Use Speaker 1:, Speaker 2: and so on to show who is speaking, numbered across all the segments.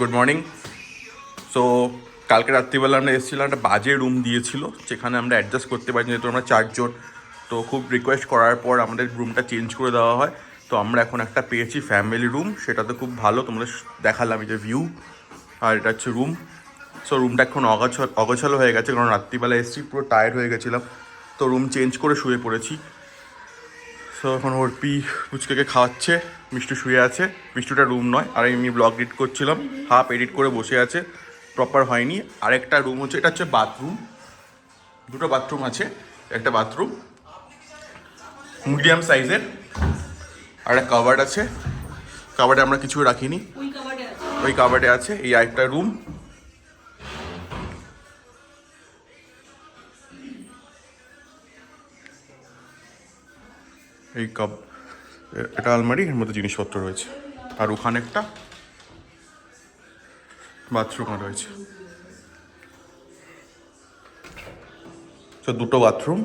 Speaker 1: Good morning. So কালকে রাত্রিবেলা আমরা এসেছিলাম, একটা বাজে রুম দিয়েছিল যেখানে আমরা অ্যাডজাস্ট করতে পারি, যেহেতু আমরা 4 জন। তো খুব রিকোয়েস্ট করার পর আমাদের রুমটা চেঞ্জ করে দেওয়া হয়। তো আমরা এখন একটা পেয়েছি ফ্যামিলি রুম, সেটা তো খুব ভালো, তোমাদের দেখালাম এই যে ভিউ। আর এটা হচ্ছে রুম। সো রুমটা এখন অগোছালো হয়ে গেছে, কারণ রাত্রিবেলা এসেছি, পুরো টায়ার্ড হয়ে গেছিলাম। তো রুম চেঞ্জ করে শুয়ে পড়েছি। সো এখন অর্পি পুচকে খাওয়াচ্ছে, মিষ্টি শুয়ে আছে। মিষ্টিটা রুম নয়, আর এমনি ব্লগ এডিট করছিলাম, হাফ এডিট করে বসে আছে, প্রপার হয়নি। আরেকটা রুম হচ্ছে, এটা হচ্ছে বাথরুম, দুটো বাথরুম আছে। একটা বাথরুম মিডিয়াম সাইজের, আর একটা কাবার্ড আছে। কাবার্ডে আমরা কিছু রাখিনি, ওই কাবার্ডে আছে। এই আরেকটা রুম। এই এটা আলমারি, এর মধ্যে জিনিসপত্র রয়েছে। আর ওখানে একটা বাথরুমও রয়েছে। তো দুটো বাথরুম,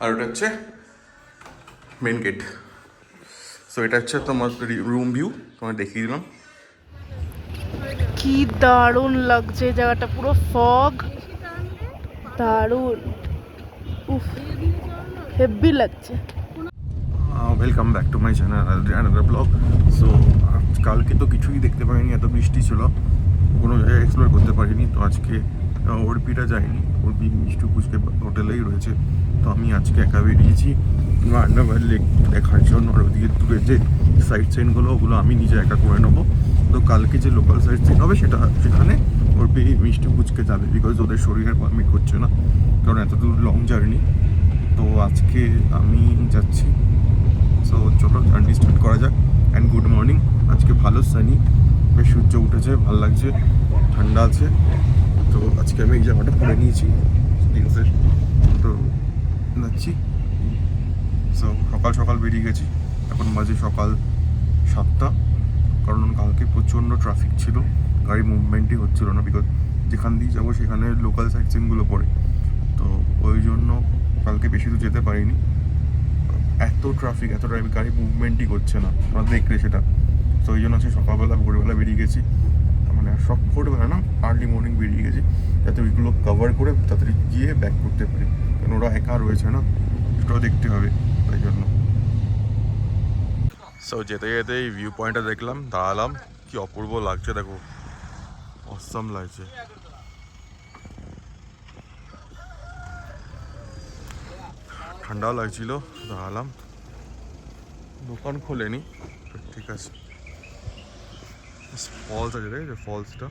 Speaker 1: আর ওটা হচ্ছে মেন গেট। সো এটা হচ্ছে তোমার রুম ভিউ, তোমার দেখিয়ে দিলাম।
Speaker 2: কি দারুণ লাগছে জায়গাটা, পুরো ফগ, দারুণ, উফ, হেভি লাগছে।
Speaker 1: Welcome back to my channel another blog. So কালকে তো কিছুই দেখতে পাইনি, এত বৃষ্টি ছিল, কোনো জায়গায় এক্সপ্লোর করতে পারিনি। তো আজকে অর্পিটা যায়নি, অর্পি মিষ্টু পুচকে হোটেলেই রয়েছে। তো আমি আজকে একা বেরিয়েছি আন্ডারওয়ার্ল্ড লেক দেখার জন্য। আর ওদিকে দূরে যে সাইট সিনগুলো, ওগুলো আমি নিজে একা করে নেবো। তো কালকে যে লোকাল সাইট সিন হবে সেখানে অর্পি মিষ্টি পুচকে যাবে, বিকজ ওদের শরীরের পারমিট করছে না, কারণ এত দূর লং জার্নি। তো আজকে আমি যাচ্ছি। সো চলো জার্নি স্টার্ট করা যাক। And good morning. আজকে ভালো সানি, বেশ সূর্য উঠেছে, ভালো লাগছে, ঠান্ডা আছে। তো আজকে আমি এই জায়গাটা পরে নিয়েছি জিন্সের। তো যাচ্ছি। সো সকাল সকাল বেরিয়ে গেছি, এখন বাজে সকাল 7টা। কারণ কালকে প্রচণ্ড ট্রাফিক ছিল, গাড়ি মুভমেন্টই হচ্ছিল না, বিকজ যেখান দিয়ে যাবো সেখানে লোকাল সাইট সিনগুলো পড়ে। তো ওই জন্য কালকে বেশি দূর যেতে পারিনি। এত ট্রাফিক, গাড়ি মুভমেন্টই করছে না, আমরা দেখলে সেটা। তো ওই জন্য আছে সকালবেলা ভোরবেলা বেরিয়ে গেছি, মানে সব ভোরবেলা না, আর্লি মর্নিং বেরিয়ে গেছি, যাতে ওইগুলো কভার করে তাড়াতাড়ি গিয়ে ব্যাক করতে পারি। কারণ ওরা একা রয়েছে না, সেটাও দেখতে হবে, তাই জন্য। সো যেতে যেতে এই ভিউ পয়েন্টটা দেখলাম, দাঁড়ালাম, কি অপূর্ব লাগছে, দেখো, অসাম লাগছে। ঠান্ডাও লাগছিল, দাঁড়ালাম, দোকান খোলেনি, ঠিক আছে। ফলস আছে রে, যে ফলসটা,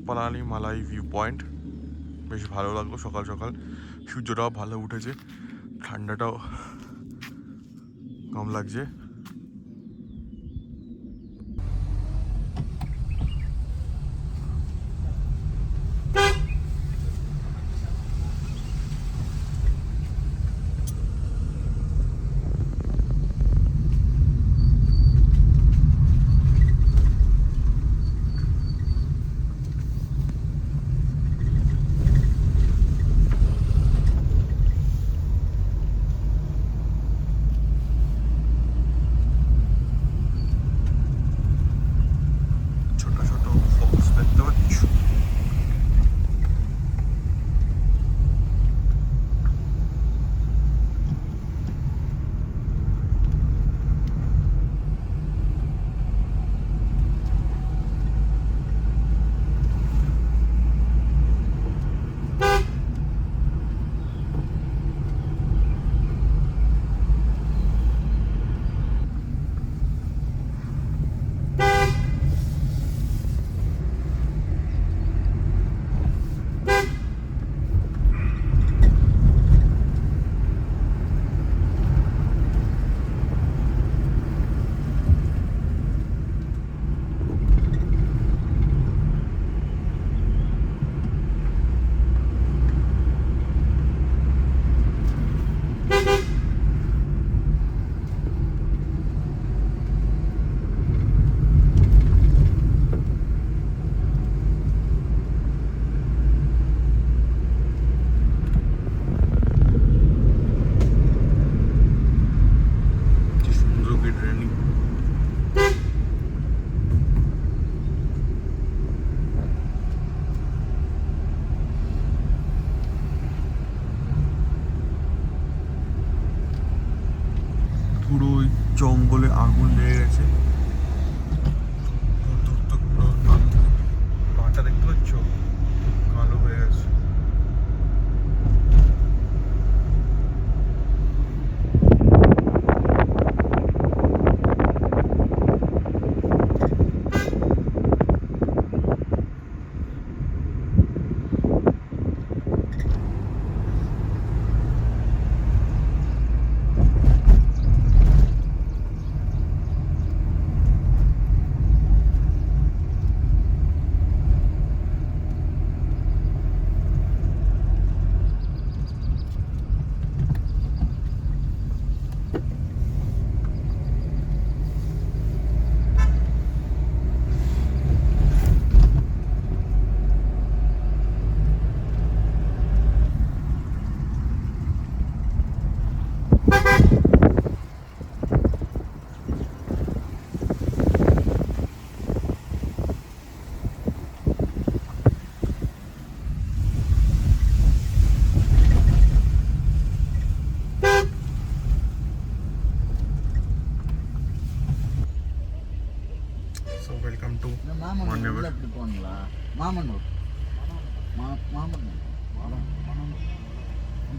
Speaker 1: পালানি মালাই ভিউ পয়েন্ট, বেশ ভালো লাগলো। সকাল সকাল সূর্যটাও ভালো উঠেছে, ঠান্ডাটাও কম লাগছে।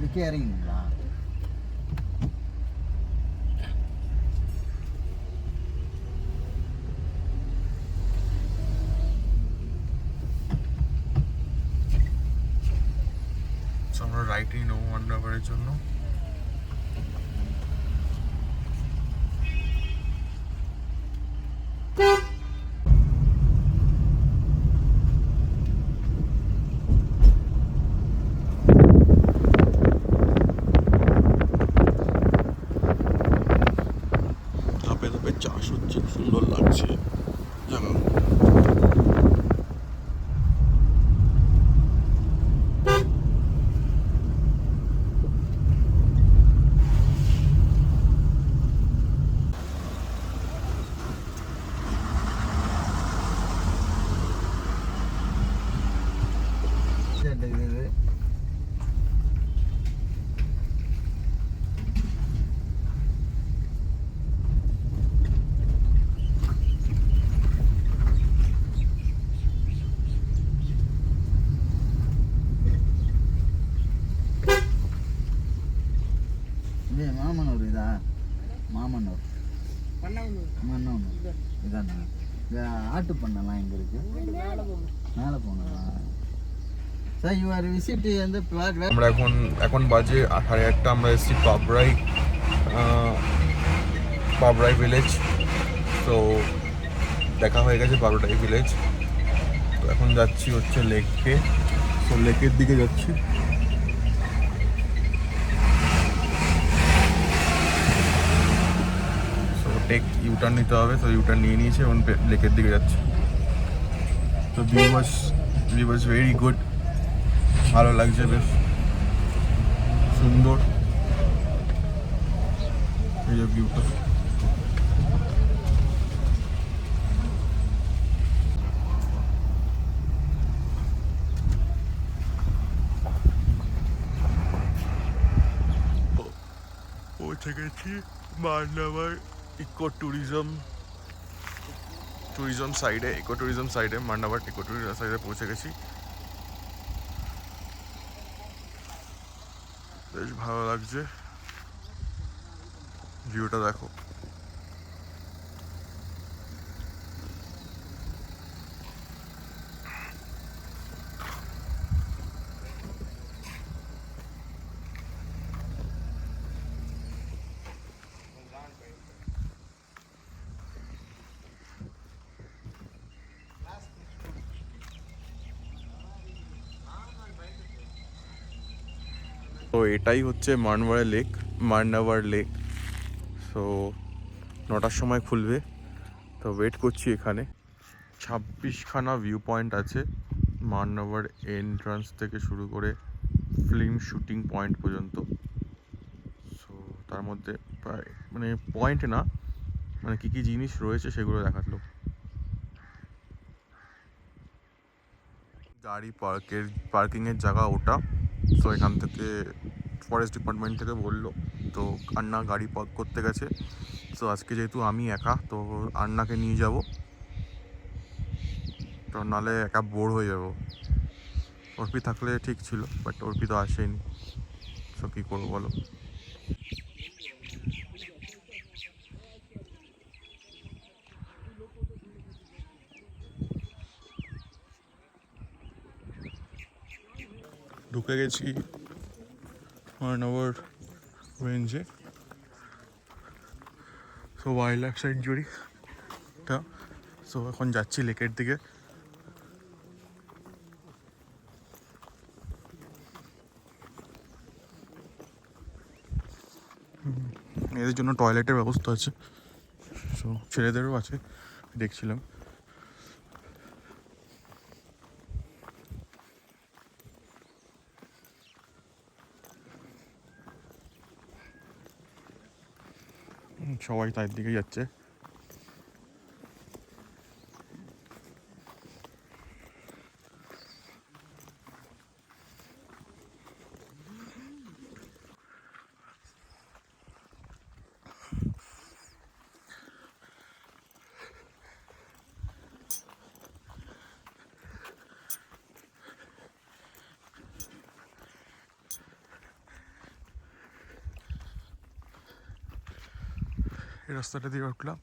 Speaker 3: இதுக்கே இறங்கிங்களா?
Speaker 1: আমরা রাইটে নেবো মান্নাবারের জন্য। ধাপে ধাপে চাষ হচ্ছে, সুন্দর লাগছে জায়গা।
Speaker 3: இது மாமனூர் இதா? மாமனூர் மன்னூர் இதாண்ணா? இந்த ஆட்டு பண்ணலாம் எங்கே இருக்கு? மேலே போகணுமா? Sir you are visit the plot.
Speaker 1: আমরা এখন বাজে 8:30, আমরা এসেছি পাবরাই ভিলেজ। তো দেখা হয়ে গেছে পাবরাই ভিলেজ। তো এখন যাচ্ছি হচ্ছে লেকে। তো লেকের দিকে যাচ্ছি। তো টেক ইউটার্ন নিতে হবে, তো ইউটার্ন নিয়ে নিয়েছি, এখন লেকের দিকে যাচ্ছি। তো ভিউ ওয়াজ ভেরি গুড, ভালো লাগছে, বেশ সুন্দর এই যে ভিউটা। পৌঁছে গেছি মান্নাবার ট্যুরিজম সাইডে, মান্নাবার ইকো ট্যুরিজম সাইডে পৌঁছে গেছি। বেশ ভালো লাগছে, ভিউটা দেখো। তো এটাই হচ্ছে মান্নাবার লেক। সো 9টার সময় খুলবে, তো ওয়েট করছি এখানে। 26খানা ভিউ পয়েন্ট আছে মান্নাবার এন্ট্রান্স থেকে শুরু করে ফিল্ম শুটিং পয়েন্ট পর্যন্ত। সো তার মধ্যে প্রায় মানে পয়েন্ট না, মানে কী কী জিনিস রয়েছে সেগুলো দেখালো। গাড়ি পার্কিংয়ের জায়গা ওটা। তো এখান থেকে ফরেস্ট ডিপার্টমেন্ট থেকে বললো, তো আন্না গাড়ি পার্ক করতে গেছে। তো আজকে যেহেতু আমি একা, তো আন্নাকে নিয়ে যাব, তো নাহলে একা বোর হয়ে যাব। অর্পি থাকলে ঠিক ছিল, বাট অর্পি তো আসেনি। তো কী করবো বলো। ঢুকে গেছি মান্নাবার রেঞ্জে। সো ওয়াইল্ড লাইফ স্যাঞ্চুরিটা। সো এখন যাচ্ছি লেকের দিকে। এদের জন্য টয়লেটের ব্যবস্থা আছে, সো ছেলেদেরও আছে দেখছিলাম। সবাই তার দিকে যাচ্ছে। এই রাস্তাটা দিয়ে উঠলাম।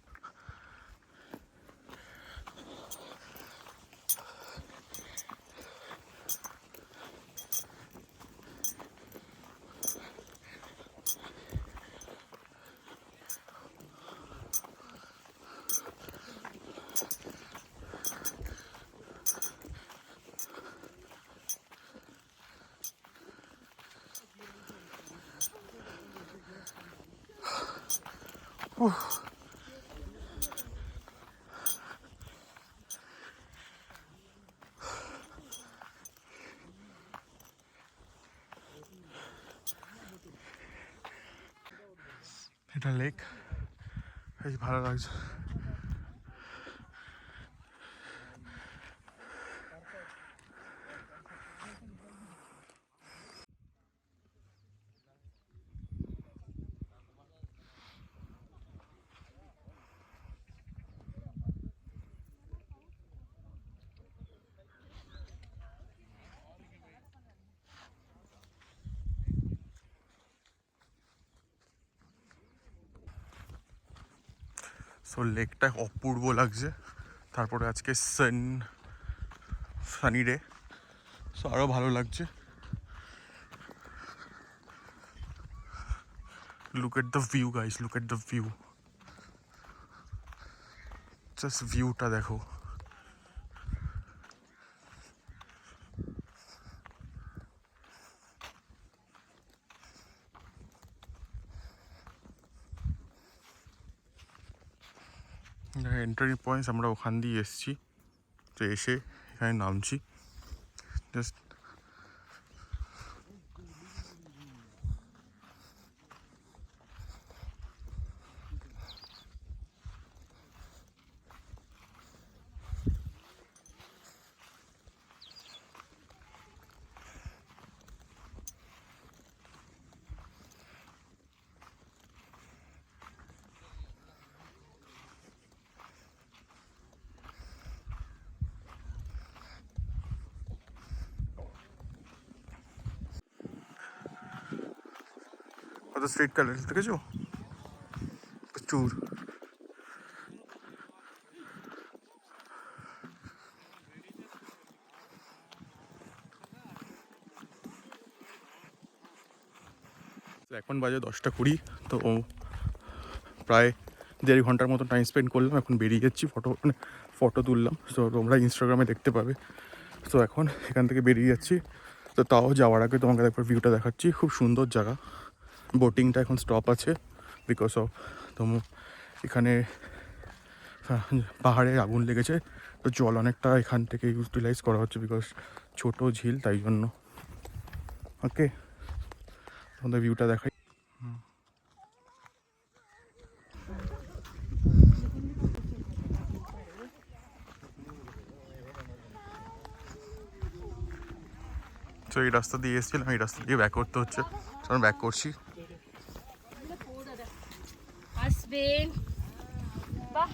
Speaker 1: এটা লেক, বেশ ভালো লাগছে। সো লেকটা অপূর্ব লাগছে। তারপরে আজকে সানি ডে, সো আরও ভালো লাগছে। Look at the view guys, look at the view, just ভিউটা দেখো। এন্ট্রি পয়েন্টস, আমরা ওখান দিয়ে এসেছি, তো এসে এখানে নামছি জাস্ট। কত স্ট্রিট কালার দেখেছো, প্রচুর। এখন বাজে 10:20, তো প্রায় 1.5 ঘন্টার মতো টাইম স্পেন্ড করলাম। এখন বেরিয়ে যাচ্ছি, ফটো তুললাম, তো তোমরা ইনস্টাগ্রামে দেখতে পাবে। তো এখন এখান থেকে বেরিয়ে যাচ্ছি। তো তাও যাওয়ার আগে তোমাকে একবার ভিউটা দেখাচ্ছি, খুব সুন্দর জায়গা। বোটিংটা এখন স্টপ আছে বিকজ অফ এখানে পাহাড়ে আগুন লেগেছে, তো জল অনেকটা এখান থেকে ইউটিলাইজ করা হচ্ছে বিকজ ছোট ঝিল, তাই জন্য। ওকে, তোমাদের ভিউটা দেখাই। তো এই রাস্তা দিয়ে এসেছিলাম, এই রাস্তা দিয়ে ব্যাক করতে হচ্ছে, আমি ব্যাক করছি।
Speaker 4: আসবেন বাহ।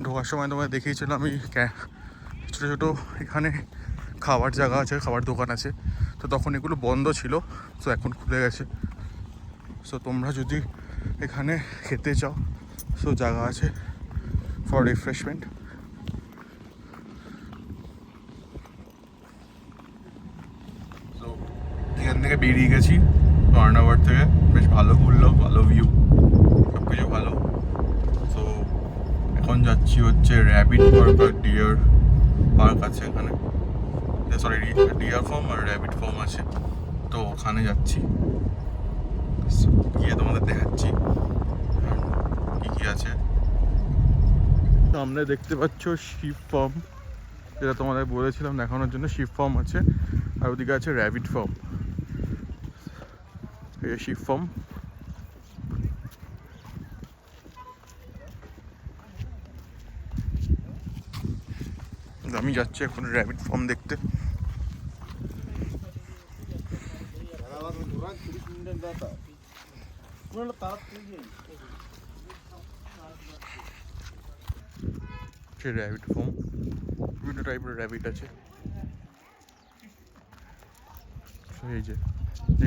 Speaker 1: ঢোকার সময় তোমায় দেখিয়েছিলাম আমি ছোটো ছোটো এখানে খাবার জায়গা আছে, খাবার দোকান আছে, তো তখন এগুলো বন্ধ ছিল, তো এখন খুলে গেছে। সো তোমরা যদি এখানে খেতে চাও, সো জায়গা আছে ফর রিফ্রেশমেন্ট। সো এখান থেকে বেরিয়ে গেছি বার্নাবার থেকে, বেশ ভালো ঘুরলো, ভালো ভিউ, সব কিছু ভালো। সো এখন যাচ্ছি হচ্ছে র্যাবিট পার্ক আর ডিয়ার পার্ক আছে এখানে, সরি ডিয়ার ফার্ম আর র্যাবিট ফার্ম আছে, তো ওখানে যাচ্ছি, গিয়ে তোমাদের দেখাচ্ছি কি কি আছে। সামনে দেখতে পাচ্ছ শিপ ফার্ম, যেটা তোমাদের বলেছিলাম দেখানোর জন্য। শিপ ফার্ম আছে, আর ওদিকে আছে র্যাবিট ফার্ম। এই শিপ ফার্ম, আমি যাচ্ছি এখন র্যাবিট ফার্ম দেখতে। র্যাবিট ফার্ম বিভিন্ন টাইপের র্যাবিট আছে। এই যে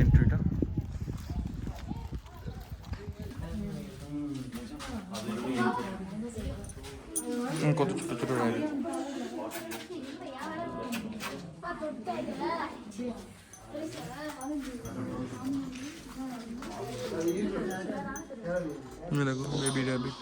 Speaker 1: এন্ট্রিটা, কত ছোট ছোট র্যাবিট। দেখো বেবি র্যাবিট।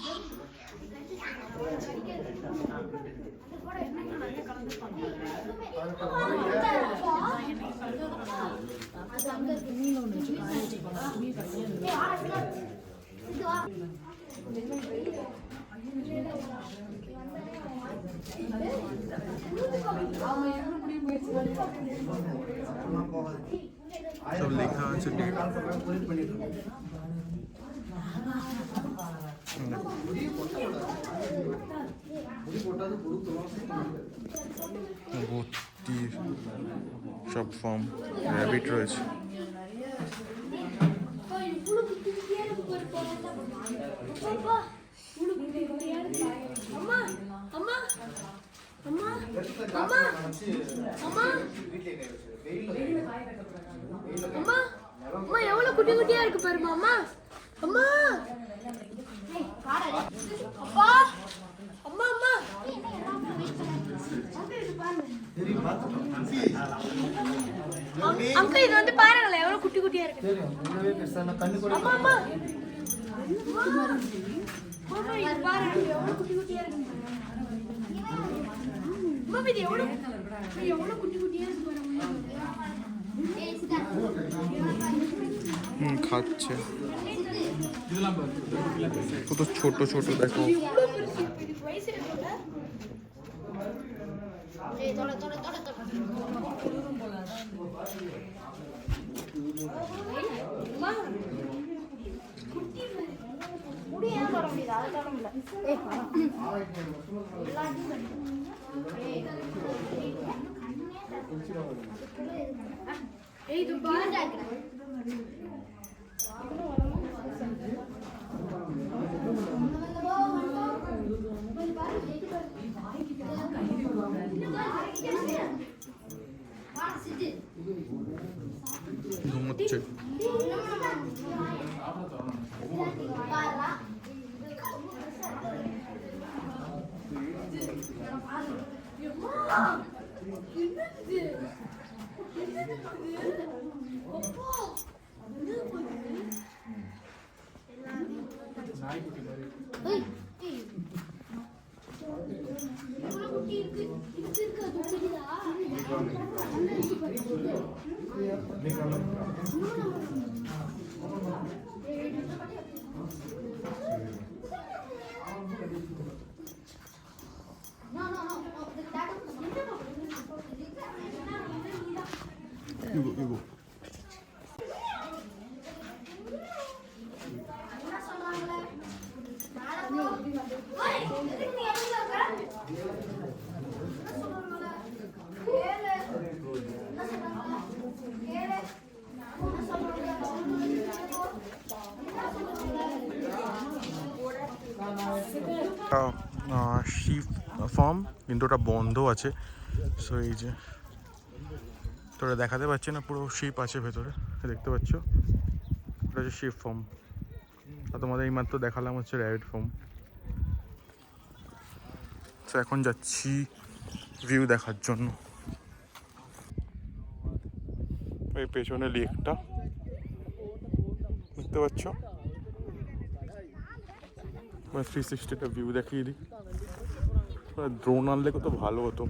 Speaker 1: সব লেখা আছে ডেট। ভর্তি সব ফার্ম র্যাবিট রয়েছে।
Speaker 4: அம்மா எவ்வளவு குட்டி குட்டியா இருக்கு பாருமா அம்மா. அம்மா அப்பா அம்மா அம்மா அங்கிள் இது வந்து பாருங்களேன் எவ்வளவு குட்டி குட்டியா இருக்கு. அம்மா அம்மா அம்மா இது பாருங்க எவ்வளவு குட்டி குட்டியா இருக்கு. அம்மா இது எவ்வளவு குட்டி குட்டியா இருக்கு பாருங்க.
Speaker 1: খাচ্ছে কত ছোট ছোট দেখো।
Speaker 4: এই তো বাজা
Speaker 1: ঘুমোচ্ছে। 이거 শিপ ফার্ম কিন্তু ওটা বন্ধ আছে। সো এই যে তোরা দেখাতে পারছে না, পুরো শিপ আছে ভেতরে, দেখতে পাচ্ছ ওটা হচ্ছে শিপ ফার্ম। আর তোমাদের এইমাত্র দেখালাম হচ্ছে র্যাবিট ফার্ম। তো এখন যাচ্ছি ভিউ দেখার জন্য। এই পেছনে লেকটা দেখতে পাচ্ছ, 360টা ভিউ দেখিয়ে দিই। ড্রোন আনলে কত ভালো হতো।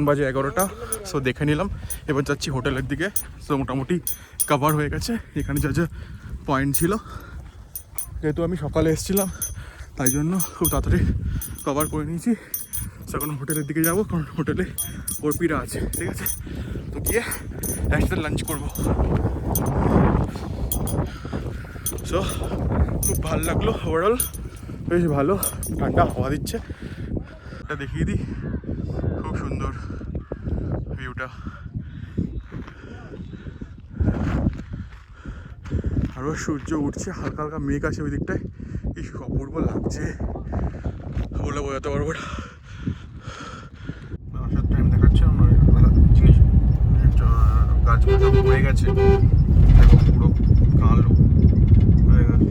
Speaker 1: বাজে 11টা। সো দেখে নিলাম, এবার যাচ্ছি হোটেলের দিকে। সো মোটামুটি কভার হয়ে গেছে এখানে যা যা পয়েন্ট ছিল। যেহেতু আমি সকালে এসেছিলাম তাই জন্য খুব তাড়াতাড়ি কভার করে নিয়েছি। সো এখন হোটেলের দিকে যাবো, কারণ হোটেলে অর্পিরা আছে, ঠিক আছে? তো গিয়ে একসাথে লাঞ্চ করবো। সো খুব ভালো লাগলো ওভারঅল, বেশ ভালো ঠান্ডা হাওয়া দিচ্ছে। এটা দেখিয়ে দিই, খুব সুন্দর ভিউটা। আরও সূর্য উঠছে, হালকা হালকা মেঘ আছে ওই দিকটায়, এই অপূর্ব লাগছে, বলে বোঝাতে পারবো না। আসার টাইম দেখাচ্ছে জিনিস, গাছগুলো সব পড়ে গেছে, দেখো পুরো কালো হয়ে গেছে।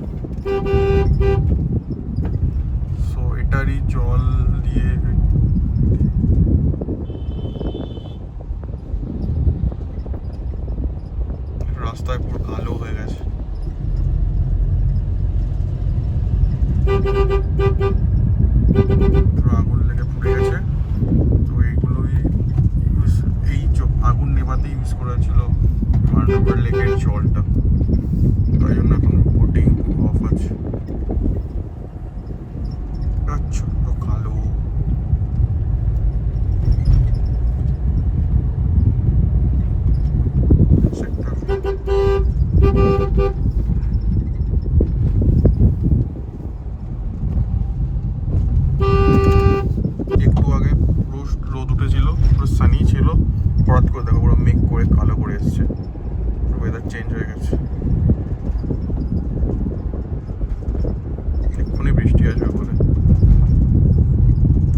Speaker 1: সো এটারই জল দিয়ে রাস্তায় পুরো কালো হয়ে গেছে। আগুন লেগে পুড়ে গেছে। তো এইগুলোই এই আগুন নেভাতে ইউজ করা ছিল মান্ডাবার লেকের জলটা, তাই জন্য এখন বোটিং অফ আছে। ছোট্ট কালো একটু আগে পুরো রোদ উঠেছিল, পুরো সানি ছিল, হঠাৎ করে দেখো পুরো মেঘ করে কালো করে এসছে, ওয়েদার চেঞ্জ হয়ে গেছে। এক্ষুনি বৃষ্টি আসবে বলে।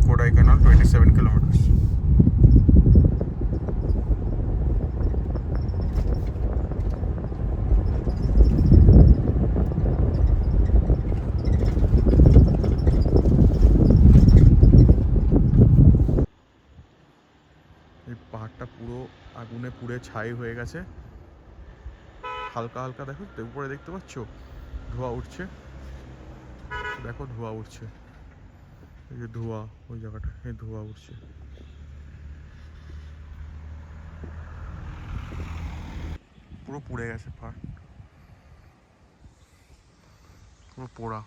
Speaker 1: কোডাইকানাল 27 কিলোমিটার। এই পাহাড়টা পুরো আগুনে পুড়ে ছাই হয়ে গেছে, হালকা হালকা দেখো উপরে দেখতে পাচ্ছ ধোঁয়া উঠছে, দেখো ধোঁয়া উঠছে, এই যে ধোঁয়া, ওই জায়গাটা এই ধোঁয়া উঠছে। পুরো পুড়ে গেছে পাহাড়, পুরো পোড়া।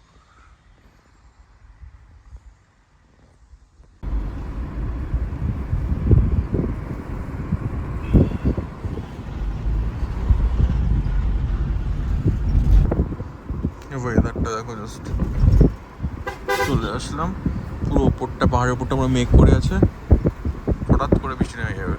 Speaker 1: ওয়েদারটা দেখো, জাস্ট চলে আসলাম, পুরো ওপরটা পাহাড়ের ওপরটা পুরো মেঘ করে আছে, হঠাৎ করে বৃষ্টি নেমে যাবে।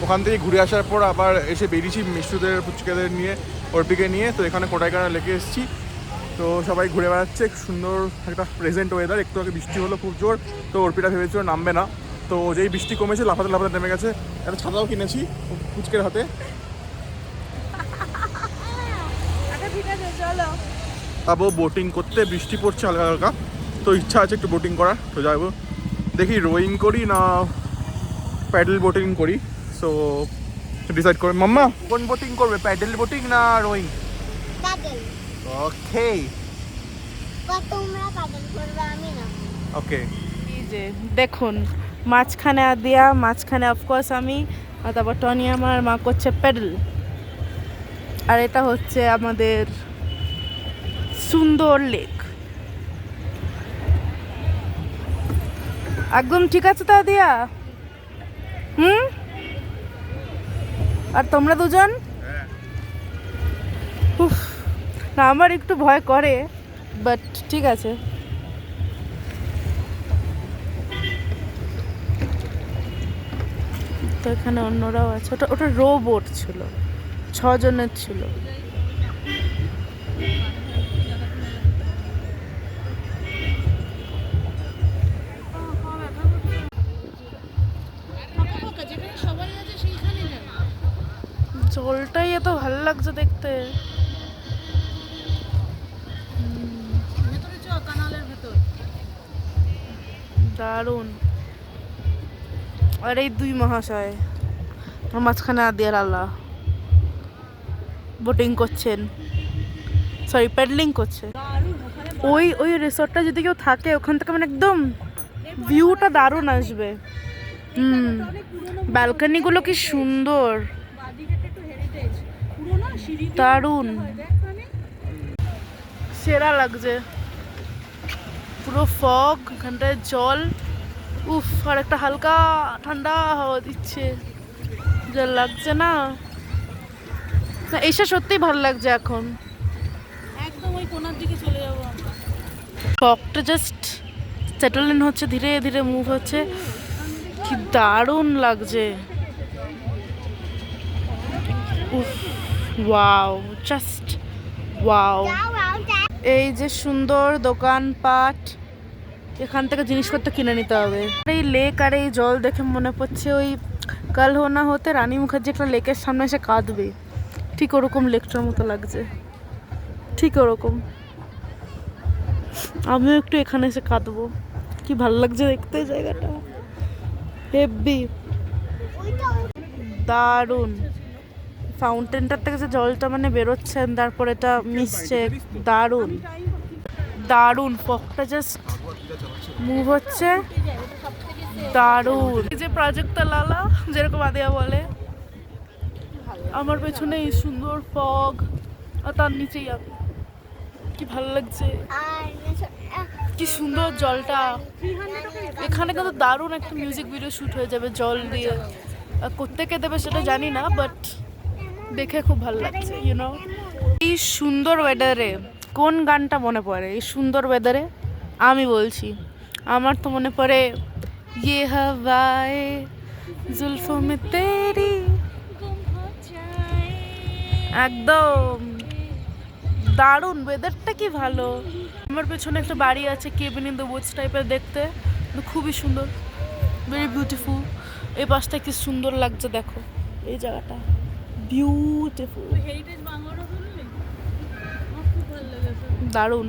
Speaker 1: ওখান থেকে ঘুরে আসার পর আবার এসে বেরিয়েছি মিষ্টুদের পুচকাদের নিয়ে, অর্পিকে নিয়ে। তো এখানে কোডাইকানাল লেকে এসেছি, তো সবাই ঘুরে বেড়াচ্ছে, সুন্দর একটা প্রেজেন্ট ওয়েদার। একটু আগে বৃষ্টি হলো খুব জোর, তো অর্পিটা ভেবেছিল নামবে না, তো যেই বৃষ্টি কমেছে লাফাতে লাফাতে নেমে গেছে। একটা ছাতাও কিনেছি পুচকের হাতে। যাবো বোটিং করতে, বৃষ্টি পড়ছে হালকা হালকা, তো ইচ্ছা আছে একটু বোটিং করার, তো যাবো দেখি রোয়িং করি না প্যাডেল বোটিং করি। সো ডিসাইড করে মাম্মা কোন বোটিং করবে, প্যাডেল বোটিং না রোয়িং?
Speaker 4: প্যাডেল।
Speaker 1: ওকে
Speaker 4: তোমরা প্যাডেল করবে, আমি না।
Speaker 1: ওকে।
Speaker 2: এই যে দেখুন, মাঝখানে আদিয়া, মাঝখানে অফকোর্স আমি, আর তারপর টনি আমার মা করছে প্যাডেল। আর এটা হচ্ছে আমাদের সুন্দর লেক। একদম ঠিক আছে তো আদিয়া? আর তোমরা দুজন? উফ, না আমার একটু ভয় করে, বাট ঠিক আছে। তো এখানে অন্যরাও আছে। ওটা ওটা রো বোট ছিল, 6 জনের ছিল। জলটাই এত ভালো লাগছে দেখতে। দারুণ। আর এই 2 মহাশয় আর মাঝখানে আদিয়ার আল্লাহ বোটিং করছেন, সরি প্যাডলিং করছে। ওই ওই রিসর্টটা যদি কেউ থাকে ওখান থেকে মানে একদম ভিউটা দারুণ আসবে। ব্যালকনিগুলো কি সুন্দর, দারুণ, সেরা লাগছে। পুরো ফগ, এখানটায় জল, উফ, আর একটা হালকা ঠান্ডা হাওয়া দিচ্ছে, যা লাগছে না। এইসব সত্যিই ভালো লাগছে এখন। একদম ওই কোনার দিকে চলে যাবো আমরা। ফগটা জাস্ট সেটেল ইন হচ্ছে, ধীরে ধীরে মুভ হচ্ছে, কি দারুণ লাগছে। উফ, ওয়াও, জাস্ট ওয়াও। এই যে সুন্দর দোকানপাট, এখান থেকে জিনিসপত্র কিনে নিতে হবে। এই লেক আর এই জল দেখে মনে পড়ছে ওই কাল হো না হতে রানী মুখার্জি একটা লেকের সামনে এসে কাঁদবে, ঠিক ওরকম লেকটার মতো লাগছে, ঠিক ওরকম। আমিও একটু এখানে এসে কাঁদবো, কি ভালো লাগছে দেখতে জায়গাটা, হেব্বি, দারুণ। ফাউন্টেনটার থেকে যে জলটা মানে বেরোচ্ছে, তারপর এটা মিশছে, দারুণ দারুণ। ফগটা জাস্ট মুভ হচ্ছে, দারুণ। এই যে প্রাজক্তা লালা যেরকম আদিয়া বলে, আমার পেছনে এই সুন্দর ফগ, আর তার নিচেই আমি, কি ভালো লাগছে, কি সুন্দর জলটা। এখানে কিন্তু দারুণ একটা মিউজিক ভিডিও শুট হয়ে যাবে জল দিয়ে। কোত্থেকে দেবে সেটা জানি না, বাট দেখে খুব ভালো লাগছে, ইউনো। এই সুন্দর ওয়েদারে কোন গানটা মনে পড়ে? এই সুন্দর ওয়েদারে আমি বলছি, আমার তো মনে পড়ে ইয়ে হাওয়ায়ে জুলফো মে তেরি, একদম দারুণ। ওয়েদারটা কি ভালো। আমার পেছনে একটা বাড়ি আছে, কেবিন ইন দ্য উডস টাইপের দেখতে, খুবই সুন্দর, ভেরি বিউটিফুল। এই পাশটা কি সুন্দর লাগছে দেখো, এই জায়গাটা বিউটিফুল, দারুণ।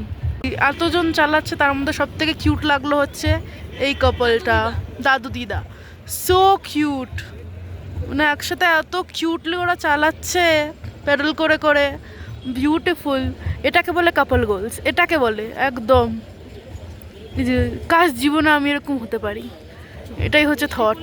Speaker 2: এতজন চালাচ্ছে, তার মধ্যে সব থেকে কিউট লাগলো হচ্ছে এই কাপলটা, দাদু দিদা, সো কিউট। মানে একসাথে এত কিউটলি ওরা চালাচ্ছে প্যাডেল করে করে, বিউটিফুল। এটাকে বলে কাপল গোলস, এটাকে বলে একদম যে কাশ জীবনে আমি এরকম হতে পারি, এটাই হচ্ছে থট।